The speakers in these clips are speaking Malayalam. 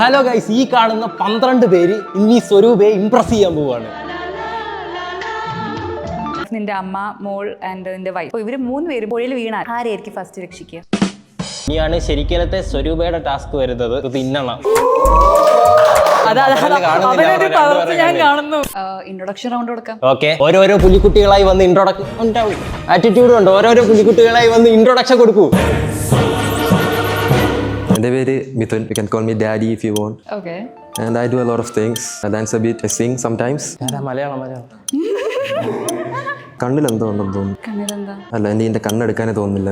ഹലോ ഗൈസ്, ഈ കാണുന്ന 12 പേര് ഇനി സ്വരൂപയെ ഇംപ്രസ് ചെയ്യാൻ പോവാണ്. നിന്റെ അമ്മ, മോൾ ആൻഡ് നിന്റെ വൈഫ്, ഇവര് 3 പേരും പുഴയിൽ വീണാൽ ആരെയായിരിക്കും ഫസ്റ്റ് രക്ഷിക്കുക? ഇനിയാണ് ശരിക്കലത്തെ സ്വരൂപയുടെ ടാസ്ക് വരുന്നത്. ഇത് തിന്നണം. ഇൻട്രൊഡക്ഷൻ റൗണ്ട് കൊടുക്കാം. ഓക്കെ, ഓരോരോ പുലിക്കുട്ടികളായി വന്ന് ആറ്റിറ്റ്യൂഡ് ഉണ്ട്. ഓരോരോ പുലിക്കുട്ടികളായി വന്ന് ഇൻട്രൊഡക്ഷൻ കൊടുക്കൂ. എൻ്റെ പേര് Mithun. You can call me daddy if you want. Okay. And I do a lot of things. I dance a bit, I sing sometimes. Malayalam. കണ്ണിലെന്തോ ഉണ്ടെന്ന് തോന്നുന്നു. കണ്ണിലെന്താ? അല്ല, എൻ്റെ കണ്ണെടുക്കാനേ തോന്നുന്നില്ല.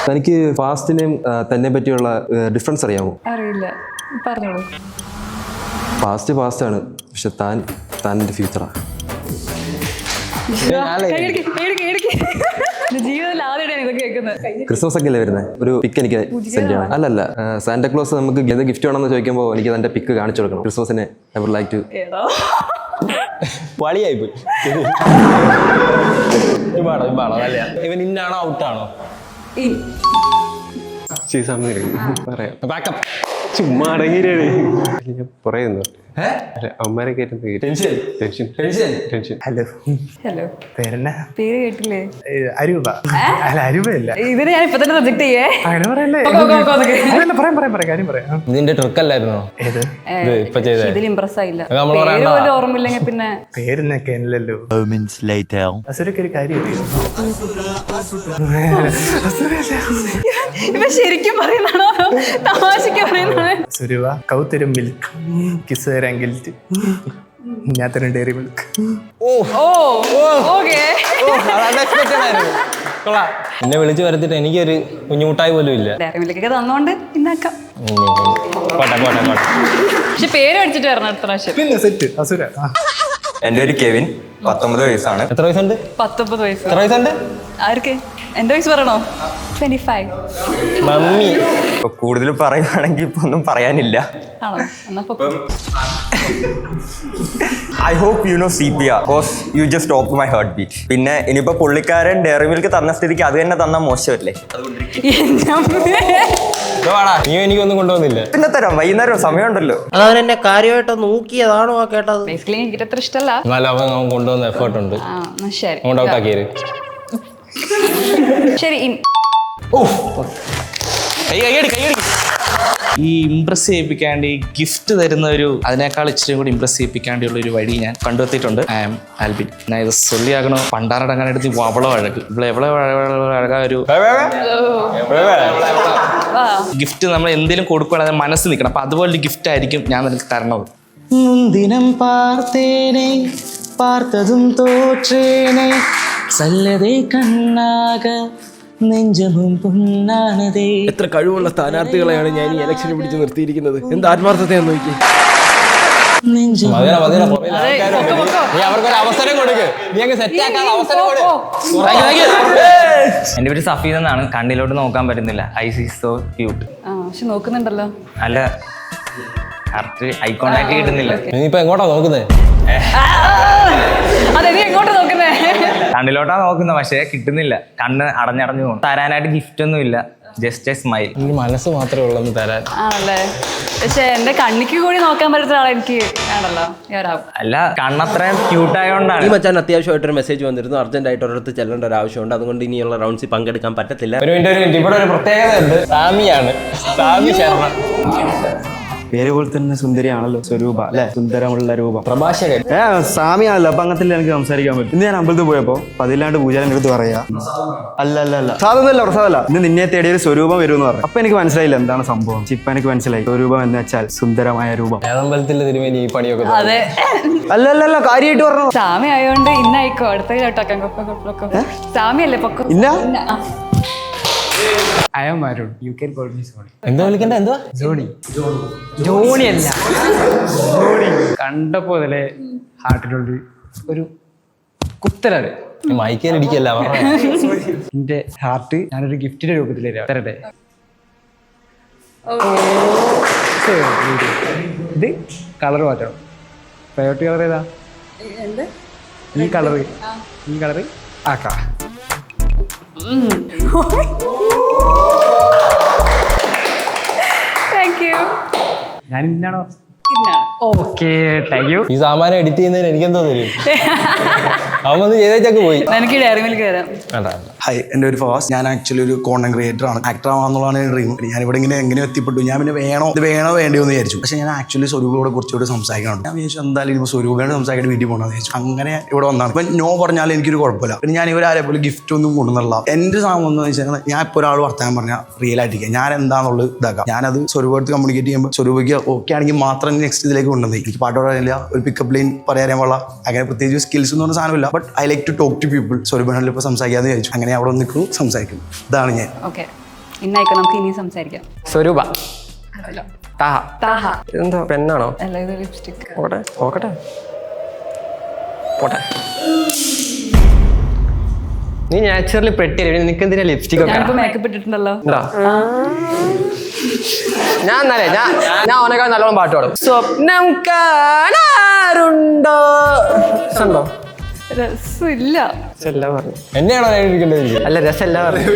തനിക്ക് ഫാസ്റ്റിനെയും തന്നെ പറ്റിയുള്ള ഡിഫറൻസ് അറിയാമോ? അറിയില്ല, പറഞ്ഞോളൂ. ഫാസ്റ്റ് ആണ്, പക്ഷെ താൻ എൻ്റെ ഫ്യൂച്ചറാണ്. ക്രിസ്മസ് ഒക്കെ അല്ലേ വരുന്നത്? ഒരു പിക്ക് എനിക്ക് സെൻഡ് ചെയ്യണം. അല്ലല്ല, സാന്റാക്ലോസ് നമുക്ക് ഗിഫ്റ്റ് വേണമെന്ന് ചോദിക്കുമ്പോൾ എനിക്ക് അതിന്റെ പിക്ക് കാണിച്ചു കൊടുക്കണം. ക്രിസ്മസിന് ഐ വുഡ് ലൈക്ക് ടു. വളിയായി പോയി. ഇവൻ ഇന്നാണോ ഔട്ടാണോ? പറയാം, ചുമ്മാ അടങ്ങിയില്ലേ പറയുന്നു. അമ്മമാരൊക്കെ ടെൻഷൻ. ഹലോ, പേരെന്നാ? പേര് കേട്ടില്ലേ? അരൂപ. അല്ല, അരൂപയല്ല. ഇതിനെ ഞാൻ ഇപ്പൊ തന്നെ റിജക്ട് ചെയ്യേ. അങ്ങനെ പറയല്ലേ. പറയാം, കാര്യം പറയാം. ഇതിന്റെ ട്രിക്ക് അല്ലായിരുന്നോ ഏത്? ഇതിൽ ഇംപ്രസ് ആയില്ല. പേര് പോലും ഓർമ്മയില്ലെങ്കിൽ പിന്നെ പേരിനൊക്കെ അല്ലല്ലോ. അസുരക്ക് ഒരു കാര്യം ഇപ്പൊ ശരിക്കും പറയുന്നതാണോ തമാശക്ക് പറയുന്നതാണ്? സുരുവ കൗത്തരും മിൽക്ക് കിസ് തരാൻ ഗിൽറ്റ് ഞാൻ തരും ഡയറി മിൽക്ക്. എന്നെ വിളിച്ചു വരുത്തിട്ട് എനിക്കൊരു കുഞ്ഞുമുട്ടായി പോലും ഇല്ല. ഡയറി മിൽക്കൊക്കെ തന്നോണ്ട് ഇന്നാക്കാം. പോട്ടെ. പക്ഷെ പേര് അടിച്ചിട്ട് വരണം അടുത്ത പ്രാവശ്യം. പിന്നെ സെറ്റ് അസുര. എൻ്റെ പേര് കെവിൻ, 19 വയസ്സാണ്. എത്ര വയസ്സുണ്ട്? 19 വയസ്സ്. എത്ര വയസ്സുണ്ട്? ആർക്ക്? എന്റെ വയസ്സ് പറയണോ? 25. മമ്മി കൂടുതൽ പറയുകയാണെങ്കിൽ ഇപ്പൊ ഒന്നും പറയാനില്ല. ആണോ? എന്നാ I hope you know CPR because you just stopped my heartbeat. പിന്നെ ഇനിയിപ്പോ പുള്ളിക്കാരൻ ഡയറി മിൽക്ക് തന്ന സ്ഥിതിക്ക് അത് തന്നെ തന്ന മോശമല്ലേ? നീ എനിക്കൊന്നും കൊണ്ടുവന്നില്ല. പിന്നെ തരാം, വൈകുന്നേരം സമയമുണ്ടല്ലോ. അതവൻ എന്നെ കാര്യമായിട്ട് നോക്കിയതാണോ കേട്ടത്? ബേസിക്കലി എനിക്ക് അത്ര ഇഷ്ടമല്ല. എന്നാലും അവൻ കൊണ്ടുവന്ന എഫേർട്ട് ഉണ്ട്. ശരി, ഔട്ടാക്കിയത്. ശരി. ഈ ഇംപ്രസ് ചെയ്യിപ്പിക്കാണ്ട് ഈ ഗിഫ്റ്റ് തരുന്ന അതിനേക്കാൾ ഇച്ചിരി കൂടി ഇംപ്രസ് ചെയ്യിപ്പിക്കാണ്ടുള്ള ഒരു വഴി ഞാൻ കണ്ടെത്തിയിട്ടുണ്ട്. I am Albin. ഞാൻ ഇത് സൊല്ലിയാകണോ പണ്ടാരടങ്ങാനെടുത്ത് അവളോ അഴക് ഇവിടെ അഴകാ ഒരു ഗിഫ്റ്റ് നമ്മൾ എന്തെങ്കിലും കൊടുക്കുകയാണെങ്കിൽ മനസ്സ് നിൽക്കണം. അപ്പൊ അതുപോലൊരു ഗിഫ്റ്റ് ആയിരിക്കും ഞാൻ നിനക്ക് തരണത്. മുന്തിനം പാർത്തേനെ പാർത്തതും തോற்றേനെ സല്ലതേ കണ്ണാക നെഞ്ചമും പൊന്നാനതേ. എത്ര കഴിവുള്ള സ്ഥാനാർത്ഥികളെയാണ് ഞാൻ ഈ ഇലക്ഷന് പിടിച്ച് നിർത്തിയിരിക്കുന്നത്. എന്ത് ആത്മാർത്ഥതയാന്ന് നോക്കി. എന്റെ പേര് സഫീദ് എന്നാണ്. കണ്ണിലോട്ട് നോക്കാൻ പറ്റുന്നില്ല. Eyes is so cute. പക്ഷെ നോക്കുന്നുണ്ടല്ലോ. അല്ല, കറക്റ്റ് ഐ കോണ്ടാക്ട് കിട്ടുന്നില്ല. നീ എങ്ങോട്ടാ നോക്കുന്നേ? അതെ, നീ എങ്ങോട്ടാ നോക്കുന്നേ? കണ്ണിലോട്ടാ നോക്കുന്നത്, പക്ഷേ കിട്ടുന്നില്ല. കണ്ണ് അടഞ്ഞടഞ്ഞു പോകും. തരാനായിട്ട് ഗിഫ്റ്റ് ഒന്നും ഇല്ല, ജസ്റ്റ് എ സ്മൈൽ. മനസ്സ് മാത്രമേ ഉള്ളൂ തരാൻ. ആണല്ലേ? പക്ഷെ എന്റെ കണ്ണിക്ക് കൂടി നോക്കാൻ പറ്റുന്ന ആളെ എനിക്ക് ആണല്ലോ. അല്ല, കണ്ണത്രയും ക്യൂട്ട് ആയതുകൊണ്ടാണ്. ഈ മച്ചാൻ അത്യാവശ്യമായിട്ടൊരു മെസ്സേജ് വന്നിരുന്നു. അർജന്റായിട്ട് ഒരിടത്ത് ചെല്ലേണ്ട ഒരു ആവശ്യമുണ്ട്, അതുകൊണ്ട് ഇനിയുള്ള റൗണ്ട്സിൽ പങ്കെടുക്കാൻ പറ്റത്തില്ല. ഒരു മിനിറ്റ്, ഇവിടെ ഒരു പ്രത്യേകത ഉണ്ട്. സാമിയാണ്, സാമി ശരണം. പേര് പോലെ തന്നെ സുന്ദരിയാണല്ലോ സ്വരൂപ, അല്ലെ? സുന്ദരമുള്ള രൂപം. പ്രഭാഷകൻ സാമിയാണല്ലോ, അപ്പൊ അങ്ങനത്തെ എനിക്ക് സംസാരിക്കാൻ പറ്റും. ഇന്ന് ഞാൻ അമ്പലത്തിൽ പോയപ്പോ പതില്ലാണ്ട് പൂജാരം എടുത്ത് പറയാ. അല്ല സാധനല്ല പ്രസാദല്ല, ഇന്ന് നിന്നെ തേടിയൊരു സ്വരൂപം വരുമെന്ന് പറഞ്ഞു. അപ്പൊ എനിക്ക് മനസ്സിലായില്ല എന്താണ് സംഭവം. ഇപ്പൊ എനിക്ക് മനസ്സിലായി. സ്വരൂപം എന്ന് വെച്ചാൽ സുന്ദരമായ രൂപം. ഏതമ്പലത്തിൽ തിരുമേനി ഈ പണിയൊക്കെ? അതെ, അല്ല കാര്യമായിട്ട് പറഞ്ഞു. സാമി ആയതുകൊണ്ട് ഇന്നായിക്കോ. അടുത്ത സാമിയല്ലേ പൊക്കം. ഇന്ന I am Arun. You can call me Sony. എന്താ വിളിക്കണ്ട? എന്തുവാ? ജോണി അല്ല, ജോണി. കണ്ടപ്പോ അതിലെ ഹാർട്ടിലുള്ള ഒരു കുത്തലാണ്. മൈക്കേലിടിക്കല്ല. എന്റെ ഹാർട്ട് ഞാനൊരു ഗിഫ്റ്റിന്റെ രൂപത്തിൽ തരട്ടെ. ഇത് കളർ മാറ്റണം. ഫേവറേറ്റ് കളർ ഏതാ? ഈ കളറ് ആക്കാ. Thank you. ഞാൻ ഇന്നാണോ? Okay, thank you. ഈ സാമാനം എഡിറ്റ് ചെയ്യുന്നതിന് എനിക്കെന്തോ തരും. അവൻ വന്ന് ചെയ്തേച്ചൊക്കെ പോയി. എനിക്ക് ഡയറി മിൽക്ക് തരാം. വേണ്ട. ഹായ്, എൻ്റെ ഒരു ഫാസ്. ഞാൻ ആക്ച്വലി ഒരു കോണ്ടന്റ് ക്രിയേറ്റർ ആണ്. ആക്ടർ ആവാന്നുള്ളതാണ് എൻ്റെ ഡ്രീം. ഞാൻ ഇവിടെ എങ്ങനെ എത്തിപ്പെട്ടു. ഞാൻ പിന്നെ ഇത് വേണോ വേണ്ടിയോ എന്ന് വിചാരിച്ചു. പക്ഷേ ഞാൻ ആക്ച്വലി സ്വരൂപയോട് കുറച്ചുകൂടി സംസാരിക്കണം. ഞാൻ വിചാരിച്ചു എന്തായാലും ഇപ്പോൾ സ്വരൂപയോട് സംസാരിക്കാൻ വീട്ടിൽ പോകണമെന്ന് വിചാരിച്ചു. അങ്ങനെ ഇവിടെ വന്നതാണ്. ഇപ്പം നോ പറഞ്ഞാൽ എനിക്കൊരു കുഴപ്പമില്ല. പിന്നെ ഞാൻ ഇവരാരെ പോലെ ഗിഫ്റ്റ് ഒന്നും കൊണ്ടുവന്നില്ല. എൻ്റെ സാധനം എന്ന് വെച്ചാൽ ഞാൻ ഇപ്പോൾ ഒരാൾ വർത്താനം പറഞ്ഞാൽ റിയൽ ആയിട്ടിരിക്കുക. ഞാൻ എന്താണെന്നുള്ളത് ഇതാക്കാം. ഞാനത് സ്വരൂപത്ത് കമ്മ്യൂണിക്കേറ്റ് ചെയ്യുമ്പോൾ സ്വരൂപയ്ക്ക് ഓക്കെ ആണെങ്കിൽ മാത്രം നെക്സ്റ്റ് ഇതിലേക്ക് കൊണ്ടുവന്നത്. എനിക്ക് പാട്ട് പറയാനില്ല, ഒരു പിക്കപ്പ് ലൈൻ പറയാൻ പാടില്ല, അങ്ങനെ പ്രത്യേകിച്ച് സ്കിൽസ് എന്ന് പറഞ്ഞ സാധനമില്ല. But I like to talk to people. സ്വരൂപങ്ങളിൽ ഇപ്പോൾ സംസാരിക്കാമെന്ന് വിചാരിച്ചു. അങ്ങനെ അവിടെ നിൽക്കുന്നു, സംസാരിക്കും. ഇതാണ് ഞാൻ. ഓക്കെ, ഇന്നായിക്കോ, നമുക്ക് ഇനി സംസാരിക്കാം. സ്വരൂപ. താഹ. താഹ. ഇതെന്തോ പെണ്ണാണോ? അല്ല, ഇത് ലിപ്സ്റ്റിക്. നോക്കട്ടെ. പോട്ടെ. നീ നാച്ചുറലി പെട്ടില്ല, നിനക്ക് എന്തിനാ ലിപ്സ്റ്റിക് ഒക്കെ? ഞാനിപ്പോ മേക്കപ്പ് ഇട്ടിട്ടുണ്ടല്ലോ. ഞാൻ അവനേക്കാൾ നല്ലോണം പാട്ട് പാടും. സ്വപ്നം കാണാറുണ്ടോ? രസമില്ല. എന്നെയാണോ ഇരിക്കേണ്ടത്? അല്ല, രസമല്ല പറഞ്ഞു.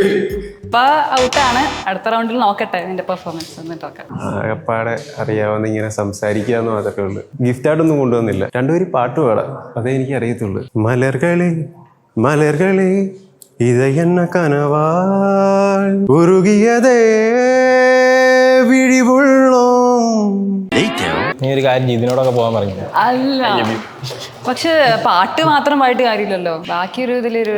ഇപ്പൊ ഔട്ടാണ്. അടുത്ത റൗണ്ടിൽ നോക്കട്ടെ നിന്റെ പെർഫോമൻസ്. എന്നിട്ടൊക്കെ ആകപ്പാടെ അറിയാവുന്ന ഇങ്ങനെ സംസാരിക്കാന്ന് മാത്രമേ ഉള്ളൂ. ഗിഫ്റ്റായിട്ടൊന്നും കൊണ്ടുവന്നില്ല. രണ്ടുപേരും പാട്ട് പാടാം, അതേ എനിക്ക് അറിയത്തുള്ളൂ. മലർകളെ മലർകളെ ഇതയെന്ന കനവാൾ ഉരുകിയതേ വിഴിവുള്ളോ. നീ ഒരു കാര്യം ഇതിനോടൊക്കെ പോകാൻ പറഞ്ഞു. അല്ല, പക്ഷെ പാട്ട് മാത്രം പാടിയിട്ട് കാര്യമില്ലല്ലോ. ബാക്കിയൊരു ഇതിലൊരു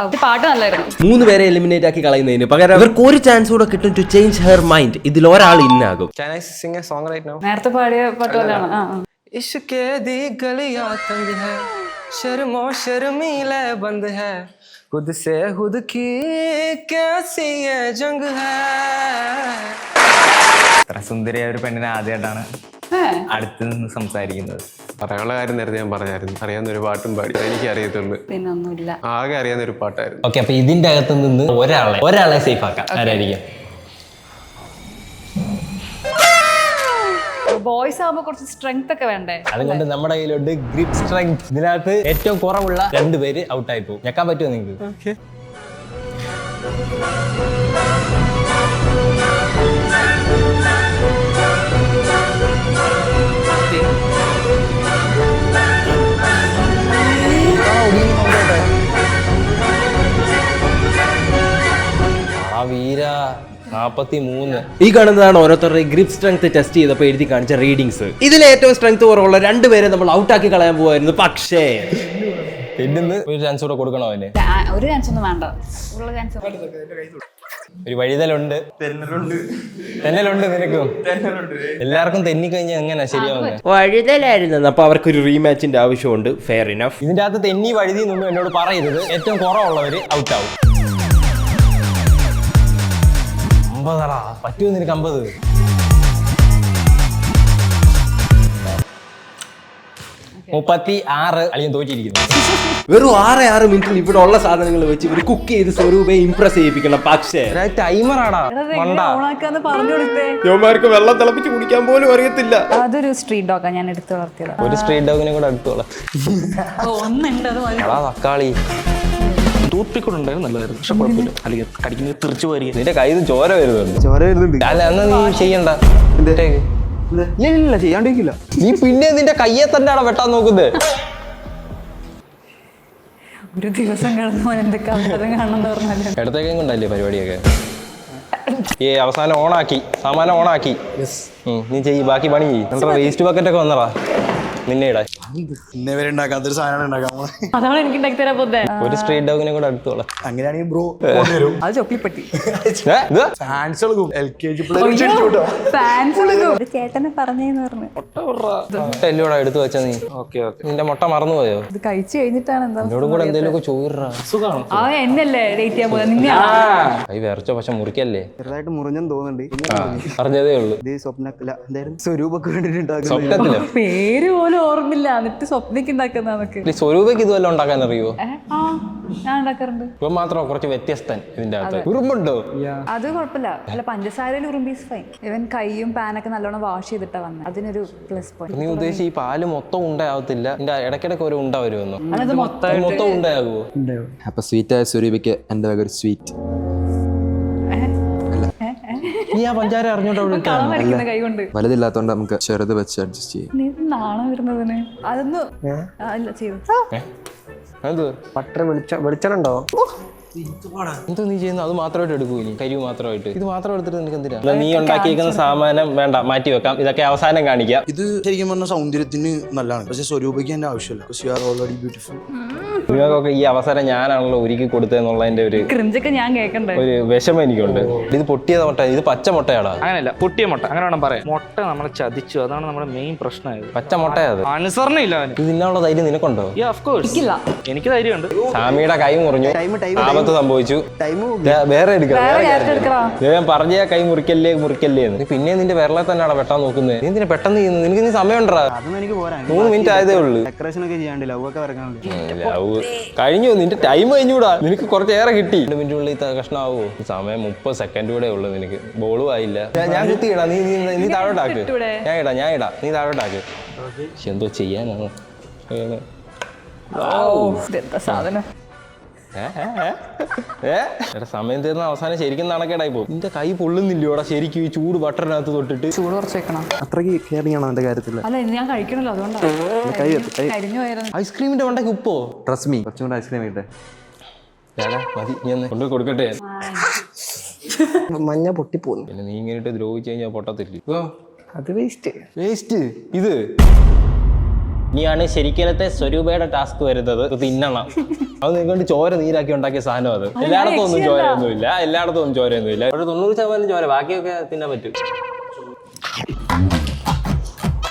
അപ്പൊ പാട്ട് നല്ലായിരുന്നു. 3 പേരെ എലിമിനേറ്റ് ആക്കി കളയുന്നതിന് പകരം അവർക്ക് ഒരു ചാൻസ് കൂടെ കിട്ടും ടു ചേഞ്ച് ഹെർ മൈൻഡ്. ഇതിൽ ഒരാൾ ഇന്നാകും. Can I sing a song right now? നേരത്തെ പാടിയ പാട്ട് പോലെയാണ്. इश्क दी गलियां तंग है, शर्मो शर्मीले बंद है, खुद से खुद की कैसी ये जंग है. ഇത്ര സുന്ദരിയായ ഒരു പെണ്ണിനെ ആദ്യമായിട്ടാണ് അടുത്ത് നിന്ന് സംസാരിക്കുന്നത്. പറയാനുള്ള കാര്യം നേരത്തെ ഞാൻ പറഞ്ഞായിരുന്നു. അറിയാവുന്ന ഒരു പാട്ടും പാടി, എനിക്ക് അറിയത്തുള്ളൂ. പിന്നെ ഒന്നുമില്ല. ആകെ അറിയാവുന്ന ഒരു പാട്ടായിരുന്നു. ഓക്കെ, അപ്പൊ ഇതിന്റെ അകത്ത് നിന്ന് ഒരാളെ സേഫ് ആക്കാം. ആരായിരിക്കും? ബോയ്സ് ആകുമ്പോ കുറച്ച് സ്ട്രെങ്ത് ഒക്കെ വേണ്ടേ? അതുകൊണ്ട് നമ്മുടെ കയ്യിലുണ്ട് ഗ്രിപ്പ് സ്ട്രെങ്ത്. ഇതിനകത്ത് ഏറ്റവും കുറവുള്ള 2 പേര് ഔട്ടായി പോകും. ഞെക്കാൻ പറ്റുമോ നിങ്ങൾക്ക്? വീര 43. ഈ കാണുന്നതാണ് ഓരോരുത്തരുടെ ഗ്രിപ്പ് സ്ട്രെങ്ത് ടെസ്റ്റ് ചെയ്തപ്പോൾ എഴുതി കാണിച്ച റീഡിങ്സ്. ഇതിൽ ഏറ്റവും സ്ട്രെങ്ത് കുറവുള്ള 2 പേരെ നമ്മൾ ഔട്ടാക്കി കളയാൻ പോവായിരുന്നു. പക്ഷേ ഇന്ന് ഒരു ചാൻസ് കൂടെ കൊടുക്കണോ അവന്? ഒരു ചാൻസ് ഒന്നും വേണ്ട. ഉള്ള ചാൻസ് ഒരു വഴിതലുണ്ട്, തെന്നലുണ്ട്. നിനക്കും എല്ലാവർക്കും തെന്നിക്കഴിഞ്ഞാൽ എങ്ങനെ ശരിയാവുന്നത്? വഴുതലായിരുന്നു. അപ്പൊ അവർക്കൊരു റീമാച്ചിന്റെ ആവശ്യമുണ്ട്. Fair enough. ഇതിന്റെ അകത്ത് തെന്നി വഴുതി മുമ്പ് എന്നോട് പറയരുത്. ഏറ്റവും കുറവുള്ളവര് ഔട്ടാവും. 50 പറ്റുമോ നിനക്ക്? 50 36 അളിയൻ തോറ്റിരിക്കുന്നു. വെറും 6 മിനിറ്റിൽ ഇവിടെ ഉള്ള സാധനങ്ങൾ വെച്ച് ഇവർ കുക്ക് ചെയ്ത് സ്വരൂപയെ ഇംപ്രസ് ചെയ്യിപ്പിക്കണം. പക്ഷേ ടൈമറാടാ ഓണാക്കാന്ന് പറഞ്ഞു കൊടുത്തേ. യുവമാർക്ക് വെള്ളം തിളപ്പിച്ച് കുടിക്കാൻ പോലും അറിയത്തില്ല. അതൊരു സ്ട്രീറ്റ് ഡോഗാ ഞാൻ എടുത്ത് വളർത്തിയത്. ഒരു സ്ട്രീറ്റ് ഡോഗിനെ കൂടെ അടുത്തോളാം. ഒന്നുണ്ട്, അത് മതി. തക്കാളി തൂപ്പിക്കൊണ്ടുണ്ടായിരുന്നു നല്ലതായിരുന്നു. പക്ഷെ കുഴപ്പമില്ല. അല്ലെങ്കിൽ കടിക്കുന്നത് തെറിച്ചു പോയി. നിന്റെ കയ്യിൽ നിന്ന് ചോര വരുന്നുണ്ട്. ചോര വരുന്നുണ്ട്. അല്ല, എന്നാ നീ ചെയ്യണ്ട. ഇല്ല ചെയ്യാണ്ടിരിക്കില്ല. നീ പിന്നെ നിന്റെ കയ്യെ തന്നെയാണ് വെട്ടാൻ നോക്കുന്നത്. ഒരു ദിവസം കിടന്നു എന്തൊക്കെ അവസരം കാണണമെന്ന് പറഞ്ഞാലും ഇടത്തേക്കും കൊണ്ടല്ലേ പരിപാടിയൊക്കെ. അവസാനം ഓണാക്കി, സാമാനം ഓണാക്കി. നീ ചെയ്യ്, ബാക്കി പണി ചെയ്യ്. വേസ്റ്റ് ബക്കറ്റ് ഒക്കെ വന്നടാ നിന്നെ ഇടാൻ. ഇന്നേ വരെ ഉണ്ടാക്കാത്തൊരു സാധനം ഉണ്ടാക്കാൻ. അതാണ് എനിക്ക് ഉണ്ടാക്കി തരാൻ പോന്നെ. ഒരു സ്ട്രീറ്റ് ഡോഗിനെ കൂടെ അടുത്തോളാം. അങ്ങനെയാണെങ്കിൽ ബ്രോ അത് ചൊക്കിപ്പെട്ടി ഫാൻസ് LKG ഫാൻസ് ഒരു ചേട്ടനെ പറഞ്ഞേന്ന് പറഞ്ഞു. എല്ലോടാ എടുത്തു വെച്ചാ നീ. നിന്റെ മുട്ട മറന്നുപോയോ? ഇത് കഴിച്ചു കഴിഞ്ഞിട്ടാണ് എന്താ എന്നോടും കൂടെ എന്തെങ്കിലുമൊക്കെ ചോദിറാ. ആ എന്നല്ലേ ഡേറ്റ് ചെയ്യാൻ പോകുന്നത്? നിന്നെ കൈ വിറച്ചോ, പക്ഷെ മുറിക്കല്ലേ. ചെറുതായിട്ട് മുറിഞ്ഞെന്ന് തോന്നുന്നുണ്ട്. പറഞ്ഞതേ ഉള്ളൂ. ഇത് സ്വപ്നത്തില എന്തായാലും സ്വരൂപൊക്കെ വേണ്ടിട്ടുണ്ടാകും. സ്വപ്നത്തില് പേര് പോലും ഓർമ്മില്ല. എന്നിട്ട് സ്വപ്നക്ക് ഉണ്ടാക്കുന്ന നമുക്ക്. സ്വരൂപയ്ക്ക് ഇതുവല്ല ഉണ്ടാക്കാൻ അറിയോ? ആ ഞാൻ ഉണ്ടാക്കാറുണ്ട്. ഇപ്പൊ മാത്രം കുറച്ച് വ്യത്യസ്തൻ ഇതിന്റെ അകത്ത്. ഉറുമ്പുണ്ടോ? അത് കുഴപ്പമില്ല. അല്ല പഞ്ചസാരയിൽ ഉറുമ്പീസ് ഫൈൻ. ഇവൻ കൈയും പാനൊക്കെ നല്ലോണം വാഷ് ചെയ്തിട്ടാ വന്നത്. അതിനൊരു പ്ലസ് പോയിന്റ്. നീ ഉദ്ദേശിച്ച് ഈ പാല് മൊത്തം ഉണ്ടാവത്തില്ല, ഇതിന്റെ ഇടയ്ക്കിടയ്ക്ക് ഒരു ഉണ്ട വരുമെന്നോ? അത് മൊത്തം ഉണ്ടാകുമോ? അപ്പൊ സ്വീറ്റായ സ്വരൂപയ്ക്ക് എൻ്റെ വക ഒരു സ്വീറ്റ്. നീ ആ പഞ്ചാര അറിഞ്ഞോട്ടോ കളം വരയ്ക്കുന്ന കൈ കൊണ്ട്. വലുതില്ലാത്തോണ്ട് നമുക്ക് ചെറുത് വെച്ച് അഡ്ജസ്റ്റ് ചെയ്യും. നീ നാണം വരുന്നതിന് അതൊന്നും ഇല്ല ചെയ്തു. പട്ടര വെളിച്ചെണ്ണുണ്ടോ? എന്തോ നീ ചെയ്യുന്നു? അത് മാത്രമായിട്ട് എടുക്കൂ ഇനി, കരിവ് മാത്രമായിട്ട്. ഇത് മാത്രം എടുത്തിട്ട് നിനക്ക് എന്തിനാ? നീ ഉണ്ടാക്കിയിരിക്കുന്ന സാമാനം വേണ്ട, മാറ്റി വെക്കാം. ഇതൊക്കെ അവസാനം കാണിക്കാം. ഇത് ശരിക്കും പറഞ്ഞാൽ സൗന്ദര്യത്തിന് നല്ലതാണ്, പക്ഷെ സ്വരൂപയ്ക്ക് എൻ്റെ ആവശ്യമില്ല. You are already beautiful. നിങ്ങൾക്കൊക്കെ ഈ അവസരം ഞാനാണല്ലോ ഒരുക്കി കൊടുത്തതെന്നുള്ളതിന്റെ ഒരു ക്രിഞ്ചൊക്കെ ഞാൻ കേൾക്കണ്ടേ? ഒരു വിഷമം എനിക്കുണ്ട്. ഇത് പൊട്ടിയത് മുട്ട, ഇത് പച്ച മുട്ടയാടാ. അങ്ങനെയല്ല, പൊട്ടിയ മുട്ട അങ്ങനെ വേണം പറയാം. മുട്ട നമ്മളെ ചതിച്ചു, അതാണ് നമ്മുടെ മെയിൻ പ്രശ്നമായത്. പച്ച മുട്ടയത് അനുസരണ ഇല്ല അവന്. ഇത് തിന്നാനുള്ള ധൈര്യം നിനക്കുണ്ടോ? എനിക്ക് ധൈര്യമുണ്ട്. സാമിയുടെ കൈ മുറിഞ്ഞു, ആപത്ത് സംഭവിച്ചു. വേറെ എടുക്കണം. ഞാൻ പറഞ്ഞ കൈ മുറിക്കല്ലേ എന്ന്. പിന്നെ നിന്റെ വിരളെ തന്നെയാണ് വെട്ടാൻ നോക്കുന്നത്. നീ എന്തിനാ പെട്ടെന്ന് ചെയ്യുന്നത്? നിനക്ക് നീ സമയം ഉണ്ടാ? 3 മിനിറ്റ് ആയതേ ഉള്ളൂ. ഡെക്കറേഷൻ ഒക്കെ ചെയ്യാണ്ട് ലവ് ഒക്കെ വരക്കാനുണ്ട്. ലവ് കഴിഞ്ഞു, നിന്റെ ടൈം കഴിഞ്ഞൂടാ. നിനക്ക് കുറച്ചേറെ കിട്ടി. 2 മിനിറ്റുള്ളിൽ കഷ്ണമാവോ? സമയം 30 സെക്കൻഡ് കൂടെ ഉള്ളു. നിനക്ക് ബോളും ആയില്ല. ഞാൻ കുത്തിയിടാ, നീ താഴോട്ടാക്ക്. ഞാൻ ഇടാം, നീ താഴോട്ടാക്ക്. എന്തോ ചെയ്യാനാണ് സാധനം. സമയം തീർന്ന അവസാനം ശരിക്കും നാണക്കേടായി പോകും. നിന്റെ കൈ പൊള്ളുന്നില്ലോടാ ശരിക്കും ഈ ചൂട് ബട്ടറിനകത്ത് തൊട്ടിട്ട്? ചൂട് കുറച്ച് വെക്കണം. അത്രയ്ക്ക് കെയറിംഗ് ആണോ എന്റെ കാര്യത്തിൽ? അല്ല ഞാൻ കഴിക്കണല്ലോ, അതുകൊണ്ടാണ്. കരിഞ്ഞു പോയിരുന്നു. ഐസ്ക്രീമിന്റെ ഉണ്ടാക്കി ഉപ്പോ? ട്രസ്റ്റ് മീ, കുറച്ചും കൂടെ ഐസ്ക്രീം കിട്ടെ. മതി, ഞാൻ കൊണ്ട് കൊടുക്കട്ടെ. മഞ്ഞ പൊട്ടിപ്പോന്നു. പിന്നെ നീ ഇങ്ങനെ ദ്രോഹിച്ചു കഴിഞ്ഞാൽ പൊട്ടത്തില്ല. അത് വേസ്റ്റ്. ഇത് ഇനിയാണ് ശരിക്കലത്തെ സ്വരൂപയുടെ ടാസ്ക് വരുന്നത്. തിന്നണം. അത് നിങ്ങളുടെ ചോര നീരാക്കി ഉണ്ടാക്കിയ സാധനം. അത് എല്ലായിടത്തും ഒന്നും ചോരയൊന്നുമില്ല. ഒരു 90% ചോര, ബാക്കിയൊക്കെ തിന്നാൻ പറ്റും.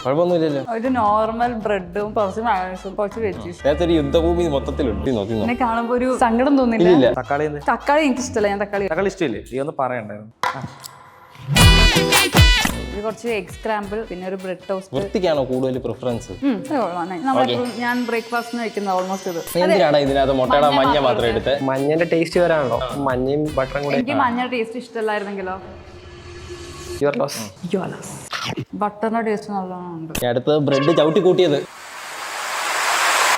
കുഴപ്പമൊന്നുമില്ലല്ലോ. ഒരു നോർമൽ ബ്രെഡും കുറച്ച് മയോണൈസും കുറച്ച് വെജീസും. നേരത്തെ ഒരു യുദ്ധഭൂമി മൊത്തത്തിലുണ്ട്. എന്നെ കാണുമ്പോ ഒരു സങ്കടം തോന്നില്ല. തക്കാളി എനിക്ക് ഇഷ്ടമല്ല. ഞാൻ തക്കാളി ഇഷ്ടമില്ലേ? നീ ഒന്ന് പറയണ്ടായിരുന്നു. കുറച്ച് എഗ് സ്ക്രാമ്പിൾ, പിന്നെ ഒരു ബ്രെഡ് ടോസ്റ്റ്. വൃത്തിക്കാണോ കൂടുതൽ പ്രിഫറൻസ്? ഞാൻ ബ്രേക്ക്ഫാസ്റ്റിന് വെക്കുന്ന ഓൾമോസ്റ്റ് ഇത്. എന്തിനാണ് ഇതിനകത്ത് മുട്ടയുടെ മഞ്ഞ മാത്രം എടുത്ത്? മഞ്ഞന്റെ ടേസ്റ്റ് വരാണല്ലോ, മഞ്ഞയും ബട്ടറും കൂടെ. എനിക്ക് മഞ്ഞ ടേസ്റ്റ് ഇഷ്ടമല്ലായിരുന്നെങ്കിലോ? ബട്ടറിന്റെ ടേസ്റ്റ് നല്ലോണം ഉണ്ട്. അടുത്ത് ബ്രെഡ് ചവിട്ടി കൂട്ടിയത്.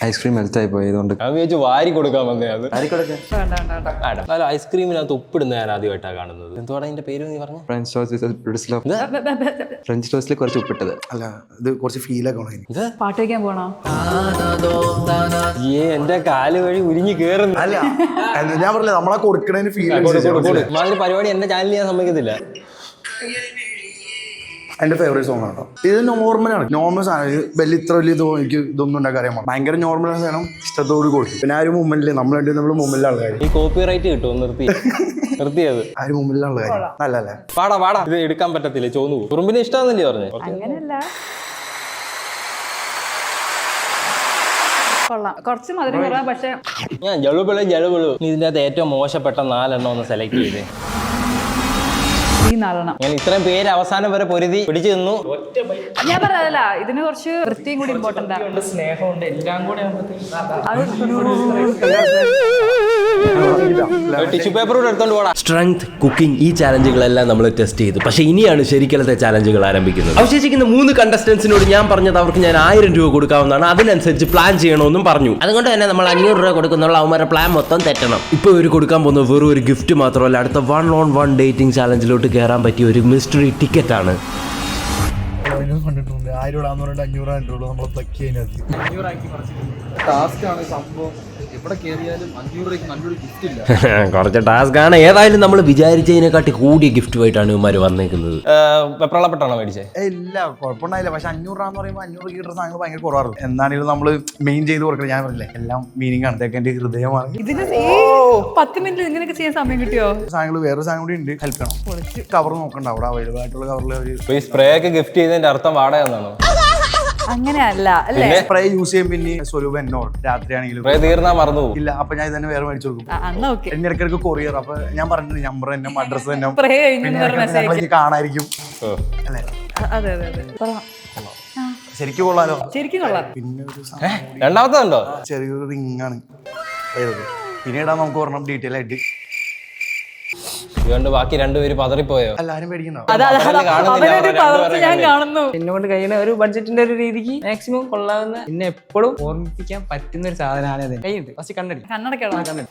ഐസ്ക്രീം മെൽറ്റ് ആയി പോയതുകൊണ്ട് ഞാൻ വിചാരിച്ചു വാരി കൊടുക്കാൻ വന്നേ. അത് വേണ്ട. അല്ല, ഐസ്ക്രീമിനകത്ത് ഉപ്പിടുന്ന ഞാൻ ആദ്യമായിട്ടാണ് കാണുന്നത്. എന്തുവാണ് അതിന്റെ പേര് നീ പറഞ്ഞു? ഫ്രഞ്ച് ടോസ്റ്റിൽ കുറച്ച് ഉപ്പിട്ടത്. അല്ല, ഇത് കുറച്ച് ഫീലൊക്കെ ഉണങ്ങി. ഇത് പാട്ട് വയ്ക്കാൻ പോണോ? എന്റെ കാല് വഴി ഉരിഞ്ഞു കേറുന്നു. അല്ല, ഞാൻ പറഞ്ഞില്ല, നമ്മളാ കൊടുക്കണതിന് ഫീൽ. മാതിരി പരിപാടി എന്റെ ചാനലിൽ ഞാൻ സമ്മതിക്കത്തില്ല. എൻ്റെ ഫേവറേറ്റ് സോങ് ആണ്. ഇത് നോർമലാണ്, നോർമൽ സാധനം. വലിയ ഇത്ര വലിയ എനിക്ക് ഇതൊന്നും ഉണ്ടാക്കാൻ അറിയാൻ ഭയങ്കര നോർമൽ സാധനം ഇഷ്ടത്തോട് കൊടുക്കും. പിന്നെ ആ ഒരു മൂമെന്റില് നമ്മൾ മൂമെന്റിലുള്ള കാര്യം. ഈ കോപ്പി റൈറ്റ് കിട്ടും. നിർത്തിയത് ആ ഒരു മൂമെന്റിലുള്ള കാര്യം നല്ലല്ലേ? പാടാ ഇത് എടുക്കാൻ പറ്റത്തില്ല, ചോന്നു പോകും. ഉറുമ്പിനെ ഇഷ്ടമാണെന്നല്ലേ പറഞ്ഞു? അങ്ങനെയല്ല, കൊള്ളാം. കുറച്ച് മധുരം കുറവാ, പക്ഷെ ഞാൻ ജളുപിളു. നീ ഇതിന്റെ അകത്ത് ഏറ്റവും മോശപ്പെട്ട 4 എണ്ണം ഒന്ന് സെലക്ട് ചെയ്തേ. ഞാൻ ഇത്രയും പേര് അവസാനം വരെ പൊരുതി പിടിച്ചു നിന്നു. ഞാൻ പറഞ്ഞതല്ല, ഇതിന് കുറച്ച് വൃത്തിയും കൂടി ഇമ്പോർട്ടന്റ് ആണ്. സ്നേഹമുണ്ട്, എല്ലാം കൂടെ ടിഷ്യൂ പേപ്പർ കൂടെ എടുത്തോണ്ട് പോടാ. സ്ട്രെങ്ത്, കുക്കിംഗ്, ഈ ചാലഞ്ചുകളെല്ലാം നമ്മൾ ടെസ്റ്റ് ചെയ്തു. പക്ഷേ ഇനിയാണ് ശരിക്കലത്തെ ചാലഞ്ചുകൾ ആരംഭിക്കുന്നത്. അവശേഷിക്കുന്ന 3 കണ്ടസ്റ്റൻസിനോട് ഞാൻ പറഞ്ഞത് അവർക്ക് ഞാൻ 1000 രൂപ കൊടുക്കാവുന്നതാണ്. അതിനനുസരിച്ച് പ്ലാൻ ചെയ്യണമെന്നും പറഞ്ഞു. അതുകൊണ്ട് തന്നെ നമ്മൾ 500 രൂപ കൊടുക്കുന്നുള്ള അവന്മാരുടെ പ്ലാൻ മൊത്തം തെറ്റണം. ഇപ്പോൾ ഇവർ കൊടുക്കാൻ പോകുന്നത് വെറും ഒരു ഗിഫ്റ്റ് മാത്രമല്ല, അടുത്ത 1-on-1 ഡേറ്റിംഗ് ചാലഞ്ചിലോട്ട് കയറാൻ പറ്റിയ ഒരു മിസ്റ്ററി ടിക്കറ്റ് ആണ്. കണ്ടിട്ടുണ്ട് 1000 പറഞ്ഞിട്ട് 500 രൂപ നമ്മൾ തക്കി കുറച്ച് ടാസ്ക് ആണ്. ഏതായാലും നമ്മൾ വിചാരിച്ചതിനെക്കാട്ടി കൂടിയ ഗിഫ്റ്റുമായിട്ടാണ് ഇവന്മാർ വന്നേക്കുന്നത്. വെപ്രാളപ്പെട്ടാണോ മേടിച്ചേ? ഇല്ല, കുഴപ്പമുണ്ടായില്ല. പക്ഷെ 500 രൂപ എന്ന് പറയുമ്പോൾ 500 കിട്ടുന്ന സാധനങ്ങൾ ഭയങ്കര കുറവാണ്. എന്താണെങ്കിലും നമ്മൾ മെയിൻ ചെയ്ത് കൊടുക്കണം. ഞാൻ പറഞ്ഞില്ലേ, എല്ലാം മീനിങ് ആണ്. ഇതൊക്കെ എന്റെ ഹൃദയമാണ്. ഇതിന് 10 മിനിറ്റ് ഇങ്ങനെയൊക്കെ ചെയ്യാൻ സമയം കിട്ടിയോ? സാധനങ്ങൾ വേറെ സാധനം കൂടി ഉണ്ട്. ഹെൽപ്പ് ചെയ്യണം. കവർ നോക്കണ്ട, അവിടെ അവൈലബിൾ ആയിട്ടുള്ള കവറിൽ ഈ സ്പ്രേ ഒക്കെ ഗിഫ്റ്റ് ചെയ്തതിന്റെ അർത്ഥം വാടക എന്നാണോ? അങ്ങനെയല്ല അല്ലേ? സ്പ്രേ യൂസ് ചെയ്യും. പിന്നെ സ്വരൂപ എന്നോട് രാത്രിയാണെങ്കിലും സ്പ്രേ തീർന്നാ മറന്നു പോകും. ഇല്ല, അപ്പൊ ഞാൻ ഇതന്നെ വേറെ മേടിച്ചു കൊടുക്കും. എന്നെ ഇടയ്ക്കിടയ്ക്ക് കൊറിയർ. അപ്പൊ ഞാൻ പറഞ്ഞിട്ടുണ്ട് നമ്പർ തന്നെ, അഡ്രസ് തന്നെ. സ്പ്രേ കഴിഞ്ഞു കാണായിരിക്കും ഓ അല്ലേ? അതെ ശരിക്കും കൊള്ളാലോ. ശരിക്കും കൊള്ളാം. പിന്നെ ഒരു രണ്ടാമത്തെ ഉണ്ടോ? ചെറിയൊരു റിംഗ് ആണ് ഏത്. പിന്നെ ഇടാൻ നമുക്ക് ഒരെണ്ണം ഡീറ്റെയിൽ ആയിട്ട്. ഇതുകൊണ്ട് ബാക്കി രണ്ടുപേര് പതറിപ്പോയോ? എല്ലാരും പേടിക്കണ്ടോ? ഞാൻ കാണുന്നു. എന്നെ കൊണ്ട് കഴിയുന്ന ഒരു ബഡ്ജറ്റിന്റെ ഒരു രീതിക്ക് മാക്സിമം കൊള്ളാവുന്ന എന്നെ എപ്പോഴും ഓർമ്മിപ്പിക്കാൻ പറ്റുന്ന ഒരു സാധനമാണ് അത്. കൈയുണ്ട് ഫസ്റ്റ് കണ്ണടി. കണ്ണടക്കാണോ?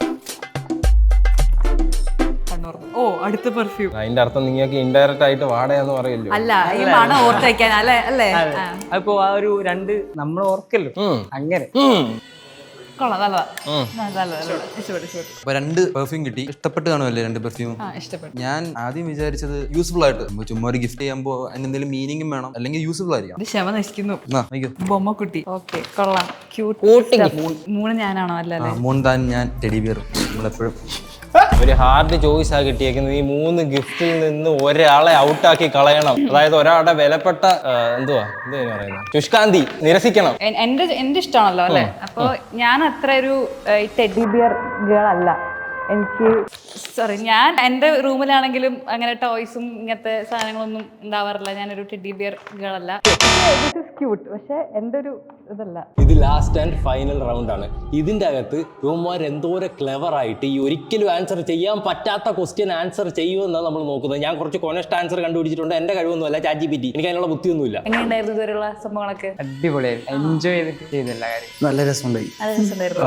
ഓ, അടുത്ത പെർഫ്യൂം. അതിന്റെ അർത്ഥം നിങ്ങൾക്ക് ഇൻഡയറക്റ്റ് ആയിട്ട് വാടകയെന്ന് പറയല്ലോ. അല്ല, ഈ മണം ഓർത്ത് വെക്കാൻ അല്ലേ? അപ്പൊ ആ ഒരു രണ്ട് നമ്മൾ ഓർക്കല്ലോ അങ്ങനെ. കൊള്ളാം, നല്ലതാ. ഇഷ്ടപ്പെട്ടു. അപ്പൊ 2 പെർഫ്യൂം കിട്ടി. ഇഷ്ടപ്പെട്ട് കാണുമല്ലേ 2 പെർഫ്യൂം? ഇഷ്ടപ്പെട്ടു. ഞാൻ ആദ്യം വിചാരിച്ചത് യൂസ്ഫുൾ ആയിട്ട്, ചുമ്മാ ഒരു ഗിഫ്റ്റ് ചെയ്യുമ്പോൾ അതിന് എന്തെങ്കിലും മീനിങ്ങും വേണം, അല്ലെങ്കിൽ യൂസ്ഫുൾ ആയിരിക്കണം. ക്ഷമ നശിക്കുന്നു. ബൊമ്മക്കുട്ടി. ഓക്കെ, കൊള്ളാം. ക്യൂട്ട്. 3 ഞാനാണോ? അല്ലേ? മൂന്ന് താൻ ഞാൻ ടെഡി ബിയർ. നമ്മളെപ്പോഴും ഒരു ഹാർഡ് ചോയ്സ് ആ കിട്ടിയേക്കുന്നത്. ഈ 3 ഗിഫ്റ്റിൽ നിന്ന് ഒരാളെ ഔട്ടാക്കി കളയണം. അതായത് ഒരാളുടെ വിലപ്പെട്ട എന്തുവാ പറയുന്നത്, ശുഷ്കാന്തി നിരസിക്കണം. എന്റെ ഇഷ്ടമാണല്ലോ അല്ലെ? അപ്പൊ ഞാൻ അത്ര ഒരു ടെഡി ബിയർ ഗേൾ അല്ല. ഞാൻ എന്റെ റൂമിലാണെങ്കിലും അങ്ങനെ ടോയ്സും ഇങ്ങനത്തെ സാധനങ്ങളൊന്നും ഉണ്ടാവാറില്ല. ഞാനൊരു ടെഡി ബിയർ ഗേൾ അല്ല. ക്യൂട്ട്, പക്ഷെ എന്റെ ഒരു ഇതല്ല. ഇത് ലാസ്റ്റ് ആൻഡ് ഫൈനൽ റൗണ്ട് ആണ്. ഇതിന്റെ അകത്ത് യുവന്മാർ എന്തോരം ക്ലെവർ ആയിട്ട് ഈ ഒരിക്കലും ആൻസർ ചെയ്യാൻ പറ്റാത്ത ക്വസ്റ്റ്യൻ ആൻസർ ചെയ്യുമെന്നാണ് നമ്മൾ നോക്കുന്നത്. ഞാൻ കുറച്ച് കോണസ്റ്റ് ആൻസർ കണ്ടുപിടിച്ചിട്ടുണ്ട്. എന്റെ കഴിവൊന്നുമല്ല, ChatGPT. എനിക്ക് അതിനുള്ള ബുദ്ധിയൊന്നുമില്ല. എങ്ങനെയുണ്ടായിരുന്നു ഇതുവരെയുള്ള സംഭവങ്ങളൊക്കെ? അടിപൊളിയായിരുന്നു. എൻജോയ് ചെയ്തിട്ട് ചെയ്ത എല്ലാ കാര്യം നല്ല രസമുണ്ടായി.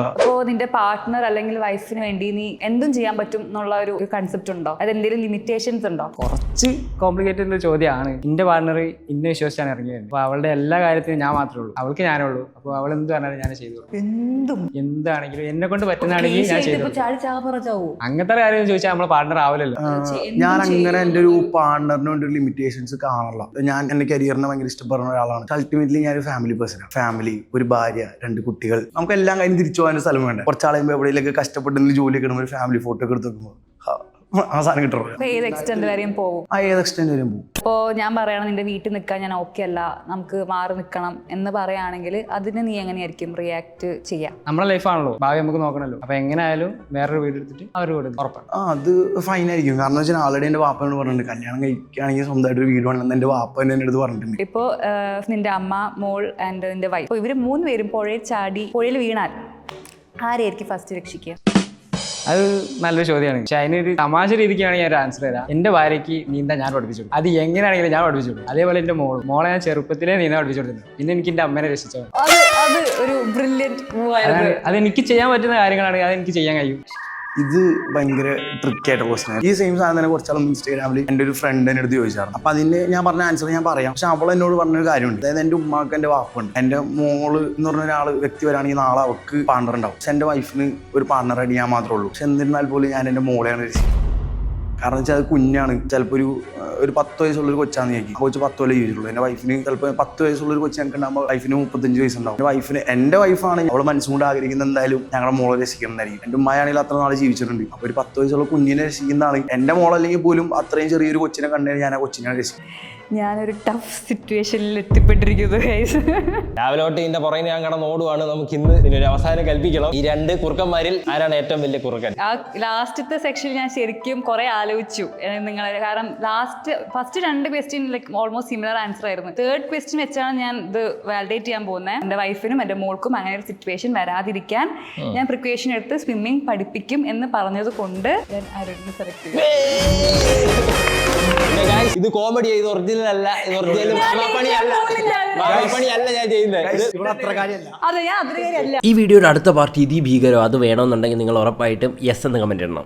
അപ്പോ നിന്റെ പാർട്ട്ണർ അല്ലെങ്കിൽ വൈഫിന് വേണ്ടി നീ എന്തും ചെയ്യാൻ പറ്റും എന്നുള്ള ഒരു കൺസെപ്റ്റ് ഉണ്ടോ? അത് എന്തെങ്കിലും ലിമിറ്റേഷൻസ് ഉണ്ടോ? കുറച്ച് കോംപ്ലിക്കേറ്റഡ് ചോദ്യമാണ്. എന്റെ പാർട്ണർ ഇന്നെ വിശ്വസിച്ചാണ് ഇറങ്ങിയത്. അപ്പൊ അവളുടെ എല്ലാ കാര്യത്തിനും ഞാൻ മാത്രമേ ഉള്ളൂ, അവൾക്ക് ഞാനേ ഉള്ളൂ. അപ്പൊ അവൾ എന്ത് പറഞ്ഞാലും ഞാൻ ചെയ്തു. എന്താണെങ്കിലും എന്നെ കൊണ്ട് പറ്റുന്നതാണെങ്കിൽ ഞാൻ ചെയ്തു. അങ്ങനത്തെ കാര്യം ചോദിച്ചാൽ നമ്മളെ പാർട്ണർ ആവില്ലല്ലോ. ഞാൻ അങ്ങനെ എൻ്റെ ഒരു പാർട്ണറിന് വേണ്ടി ഒരു ലിമിറ്റേഷൻസ് കാണാറില്ല. ഞാൻ എൻ്റെ കരിയറിനെ ഭയങ്കര ഇഷ്ടപ്പെടുന്ന ഒരാളാണ്. അൾട്ടിമേറ്റ്ലി ഞാൻ ഒരു ഫാമിലി പേഴ്സണാണ്. ഫാമിലി, ഒരു ഭാര്യ, 2 കുട്ടികൾ, നമുക്ക് എല്ലാം കഴിഞ്ഞ് തിരിച്ചു പോകാൻ സ്ഥലം വേണ്ട. കുറച്ചാളുമ്പോൾ എവിടെയെങ്കിലും കഷ്ടപ്പെട്ട് ജോലിയൊക്കെ ഇടുമ്പോൾ ഒരു ഫാമിലി ഫോട്ടോ ഒക്കെ എടുത്ത് വെക്കുമ്പോൾ ആ സാധനം കിട്ടുള്ളൂ. ഏത് എക്സ്റ്റെന്റ് വരെയും പോകും. ഏത് എക്സ്റ്റെന്റ് വരെയും പോകും. ഇപ്പോ ഞാൻ പറയണം നിന്റെ വീട്ടിൽ നിൽക്കാൻ ഞാൻ ഓക്കെ അല്ല, നമുക്ക് മാറി നിൽക്കണം എന്ന് പറയുകയാണെങ്കിൽ അതിന് നീ എങ്ങനെയായിരിക്കും റിയാക്ട് ചെയ്യാം? നമ്മളെ ലൈഫാണല്ലോ, ഭാവി നമുക്ക് നോക്കണല്ലോ. അപ്പൊ എങ്ങനെയായാലും വേറൊരു വീട് എടുത്തിട്ട് അവർ വീട് ഉറപ്പാണ്. അത് ഫൈൻ ആയിരിക്കും. കാരണം വെച്ചാൽ ആൾറെഡി എന്റെ വാപ്പനോട് പറഞ്ഞിട്ടുണ്ട്, കല്യാണം കഴിക്കുകയാണെങ്കിൽ സ്വന്തമായിട്ട് ഒരു വീട് വേണമെന്ന് എന്റെ വാപ്പ എന്റെ അടുത്ത് പറഞ്ഞിട്ടുണ്ട്. ഇപ്പോ നിന്റെ അമ്മ, മോൾ ആൻഡ് നിന്റെ വൈഫ്, ഇപ്പൊ ഇവര് 3 പേരും പുഴയിൽ ചാടി പുഴയിൽ വീണാൽ ആരെയായിരിക്കും ഫസ്റ്റ് രക്ഷിക്കുക? അത് നല്ലൊരു ചോദ്യമാണ്. പക്ഷെ അതിനൊരു തമാശ രീതിക്കാണെങ്കിൽ ഞാൻ ഒരു ആൻസർ തരാം. എന്റെ ഭാര്യയ്ക്ക് നീന്താൻ ഞാൻ പഠിപ്പിച്ചു. അത് എങ്ങനെയാണെങ്കിലും ഞാൻ പഠിപ്പിച്ചു. അതേപോലെ എന്റെ മോളെ ഞാൻ ചെറുപ്പത്തിലേ നീന്താൻ പഠിപ്പിച്ചു കൊടുത്തിട്ടുണ്ട്. പിന്നെ എനിക്ക് എന്റെ അമ്മേനെ രക്ഷിച്ചത്. അത് ഒരു ബ്രില്യന്റ് മൂവ് ആയിരുന്നു. അത് എനിക്ക് ചെയ്യാൻ പറ്റുന്ന കാര്യങ്ങളാണെങ്കിൽ അത് എനിക്ക് ചെയ്യാൻ കഴിയും. ഇത് ഭയങ്കര ട്രിക്കി ആയിട്ട് ക്വസ്റ്റൻ. ഈ സെയിം സാധനം തന്നെ കുറച്ചാളും ഇൻസ്റ്റാഗ്രാമിൽ എൻ്റെ ഒരു ഫ്രണ്ട് എന്നെ അടുത്ത് ചോദിച്ചായിരുന്നു. അപ്പൊ അതിന് ഞാൻ പറഞ്ഞ ആൻസർ ഞാൻ പറയാം. പക്ഷെ അവൾ എന്നോട് പറഞ്ഞൊരു കാര്യമുണ്ട്. അതായത് എൻ്റെ ഉമ്മാക്ക് എൻ്റെ വാപ്പുണ്ട്. എൻ്റെ മോള് എന്ന് പറഞ്ഞ ഒരാൾ വ്യക്തി വരാണെങ്കിൽ നാളെ അവൾക്ക് പാർട്ണർ ഉണ്ടാവും. പക്ഷെ എൻ്റെ വൈഫിന് ഒരു പാർട്ണറായിട്ട് ഞാൻ മാത്രമേ ഉള്ളൂ. പക്ഷെ എന്നിരുന്നാൽ പോലും ഞാൻ എൻ്റെ മോളെയാണ് രക്ഷിക്കുന്നത്. കാരണം വെച്ചാൽ അത് കുഞ്ഞാണ്. ചിലപ്പോൾ ഒരു 10 വയസ്സുള്ളൊരു കൊച്ചാന്ന് ചോദിക്കും. കൊച്ച് 10 കൊല്ലം ജീവിച്ചിട്ടുള്ളൂ. എൻ്റെ വൈഫിന് ചിലപ്പോൾ 10 വയസ്സുള്ളൊരു കൊച്ചു ഞങ്ങൾക്ക് ഉണ്ടാകുമ്പോൾ വൈഫിന് 35 വയസ്സുണ്ടാവും. എൻ്റെ വൈഫാണ് അവൾ മനസ്സുകൊണ്ട് ആഗ്രഹിക്കുന്നത് എന്തായാലും ഞങ്ങളുടെ മോളെ രക്ഷിക്കുന്നതായിരിക്കും. എൻ്റെ ഉമ്മയാണെങ്കിൽ അത്ര നാൾ ജീവിച്ചിട്ടുണ്ട്. അപ്പോൾ ഒരു 10 വയസ്സുള്ള കുഞ്ഞിനെ രക്ഷിക്കുന്നതാണ്. എൻ്റെ മോളല്ലെങ്കിൽ പോലും അത്രയും ചെറിയൊരു കൊച്ചിനെ കണ്ടു ഞാൻ ആ കൊച്ചിനെ രക്ഷിക്കും. ഞാനൊരു ടഫ് സിറ്റുവേഷനിൽ എത്തിപ്പെട്ടിരിക്കുന്നു. രാവിലെ തൊട്ട് ഇതിന്റെ പുറകെ ഞാൻ കടന്ന് ഓടുവാണ്. നമുക്ക് ഇന്ന് ഇതിനൊരു അവസാനം കൽപ്പിക്കണം. ഈ 2 കുറുക്കന്മാരിൽ ആരാണ് ഏറ്റവും വലിയ കുറുക്കൻ? ആ ലാസ്റ്റത്തെ സെക്ഷനിൽ ഞാൻ ശരിക്കും കുറെ ആലോചിച്ചു നിങ്ങളെ. കാരണം first 2 question almost similar answer ആയിരുന്നു. 3rd ക്വസ്റ്റ്യൻ വെച്ചാണ് ഞാൻ ഇത് വാലിഡേറ്റ് ചെയ്യാൻ പോകുന്നത്. എൻ്റെ വൈഫിനും എൻ്റെ മോൾക്കും അങ്ങനെ ഒരു സിറ്റുവേഷൻ വരാതിരിക്കാൻ ഞാൻ പ്രിപ്പറേഷൻ എടുത്ത് സ്വിമ്മിങ് പഠിപ്പിക്കും എന്ന് പറഞ്ഞത് കൊണ്ട് ഞാൻ അരുണിനെ സെലക്ട് ചെയ്തു. ഇത് കോമഡി, ഇത് ഒറിജിനൽ അല്ല. ഇത് ഒറിജിനൽ പണിയല്ല ഞാൻ ചെയ്യുന്നത്. അതെ, ഞാൻ അത്ര കാര്യമല്ല. ഈ വീഡിയോയുടെ അടുത്ത പാർട്ട് ഇതി ഭീകരോ അത് വേണമെന്നുണ്ടെങ്കിൽ നിങ്ങൾ ഉറപ്പായിട്ടും യെസ് എന്ന് കമന്റ് ഇടണം.